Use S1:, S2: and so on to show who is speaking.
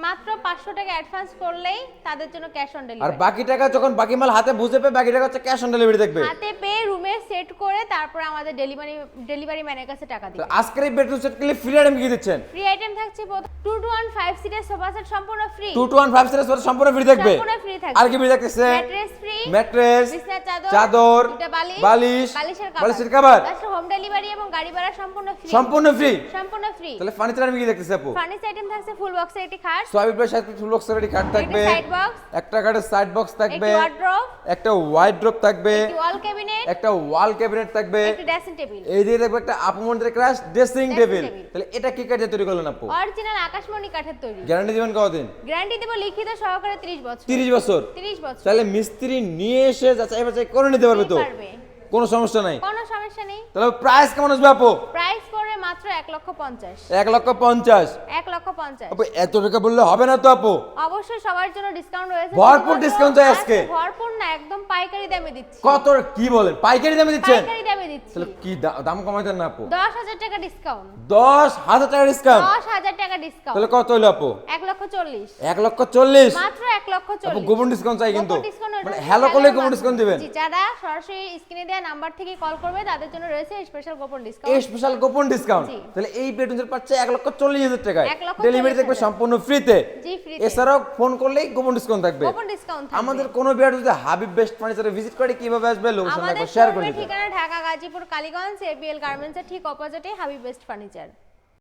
S1: মাত্র 500 টাকা অ্যাডভান্স করলেই তাদের জন্য ক্যাশ অন
S2: আর
S1: ডেলিভারি।
S2: বাকি টাকা যখন বাকি মাল হাতে বুঝে পেয়ে বাকি টাকা হচ্ছে ক্যাশ অন ডেলিভারি দেখবে।
S1: হাতে পেয়ে রুমে সেট করে তারপর আমাদের ডেলিভারি ম্যানের কাছে টাকা
S2: তো
S1: দিবে।
S2: আজকের এই বেডরুম সেট কিনলে ফ্রি আইটেম কি দিচ্ছেন?
S1: ফ্রি আইটেম থাকছে 2 to 1 5 সিটের সোফা সেট সম্পূর্ণ ফ্রি।
S2: 2 to 1 5 সিরিজ সম্পূর্ণ ফ্রি থাকবে।
S1: সম্পূর্ণ ফ্রি থাকবে।
S2: আর কি ফ্রি থাকতেছে?
S1: ম্যাট্রেস ফ্রি,
S2: ম্যাট্রেস,
S1: বিছানার
S2: চাদর,
S1: দুটো
S2: বালিশ,
S1: বালিশের
S2: কভার,
S1: প্লাস হোম ডেলিভারি এবং গাড়ি ভাড়া সম্পূর্ণ ফ্রি।
S2: সম্পূর্ণ ফ্রি।
S1: সম্পূর্ণ ফ্রি।
S2: তাহলে ফার্নিচার আমি কি দেখতেছি আপু?
S1: ফার্নিচার আইটেম থাকছে ফুল বক্সের একটি খাট,
S2: সোয়াবিট বাই সাথে ফুল বক্সের একটি খাট থাকবে,
S1: সাইড বক্স,
S2: একটা খাটের সাইড বক্স থাকবে,
S1: একটি ওয়ার্ড্রোব,
S2: একটা ওয়ার্ড্রোব থাকবে,
S1: একটি ওয়াল ক্যাবিনেট,
S2: একটা ওয়াল ক্যাবিনেট থাকবে,
S1: একটি ড্রেসিং টেবিল।
S2: এই দিয়ে থাকবে একটা আপু মন্দিরের ক্রাশ ড্রেসিং টেবিল।
S1: টেবিল।
S2: তাহলে এটা কি কাঠে তৈরি করলেন আপু?
S1: অরিজিনাল আকাশমণি কাঠের তৈরি।
S2: গ্যারান্টি দিবেন কতদিন?
S1: গ্যারান্টি দেব লিখিত সহকারে 30 বছর।
S2: 30 বছর।
S1: 30 বছর।
S2: তাহলে মিস্ত্রি নিয়ে এসে যাচাই বাছাই করে নিতে পারবে তো?
S1: পারবে।
S2: কোনো সমস্যা নাই।
S1: কোনো সমস্যা নেই।
S2: তাহলে প্রাইস কেমন আসবে আপু?
S1: প্রাইস পড়বে মাত্র 1,50,000।
S2: 1,50,000।
S1: 1,50,000।
S2: আপু এত টাকা বললে হবে না তো আপু?
S1: অবশ্যই সবার জন্য ডিসকাউন্ট রয়েছে।
S2: ভরপুর discount চাই আজকে।
S1: ভরপুর না, একদম পাইকারি দামে দিচ্ছি।
S2: কত কি বলেন? পাইকারি দামে দিচ্ছেন?
S1: পাইকারি দামে দিচ্ছি।
S2: তাহলে কি দাম কমাইতেন না আপু?
S1: 10,000 টাকা ডিসকাউন্ট।
S2: 10,000 টাকা ডিসকাউন্ট।
S1: 10,000 টাকা ডিসকাউন্ট।
S2: তাহলে কত হলো আপু?
S1: 1,40,000।
S2: 1,40,000।
S1: মাত্র 1,40,000।
S2: আপু গোপন ডিসকাউন্ট চাই কিন্তু।
S1: গোপন discount
S2: মানে
S1: রয়েছে,
S2: হ্যালো করলে
S1: হ্যালোর
S2: গোপন ডিসকাউন্ট দিবেন।
S1: জি, যারা সরাসরি স্ক্রিনে দেওয়া নাম্বার থেকে কল করবে তাদের জন্য রয়েছে স্পেশাল গোপন
S2: এই
S1: ডিসকাউন্ট।
S2: স্পেশাল গোপন ডিসকাউন্ট।
S1: জি।
S2: তাহলে এই বেডরুম সেট পাচ্ছে 1,40,000 টাকায়।
S1: 1,40,000
S2: ডেলিভারি থাকবে সম্পূর্ণ ফ্রিতে।
S1: জি, ফ্রিতে।
S2: এছাড়াও ফোন করলেই গোপন ডিসকাউন্ট থাকবে।
S1: গোপন ডিসকাউন্ট থাকবে।
S2: আমাদের কোনো বিয়ার যদি হাবিব বেস্ট ফার্নিচারে ভিজিট করে কিভাবে আসবে লোকেশন
S1: আমাদের
S2: একবার শেয়ার করে
S1: শোরুমের
S2: দিবেন।
S1: ঠিকানা ঢাকা গাজীপুর কালীগঞ্জ এবিএল গার্মেন্টসের ঠিক অপোজিটে হাবিব বেস্ট ফার্নিচার।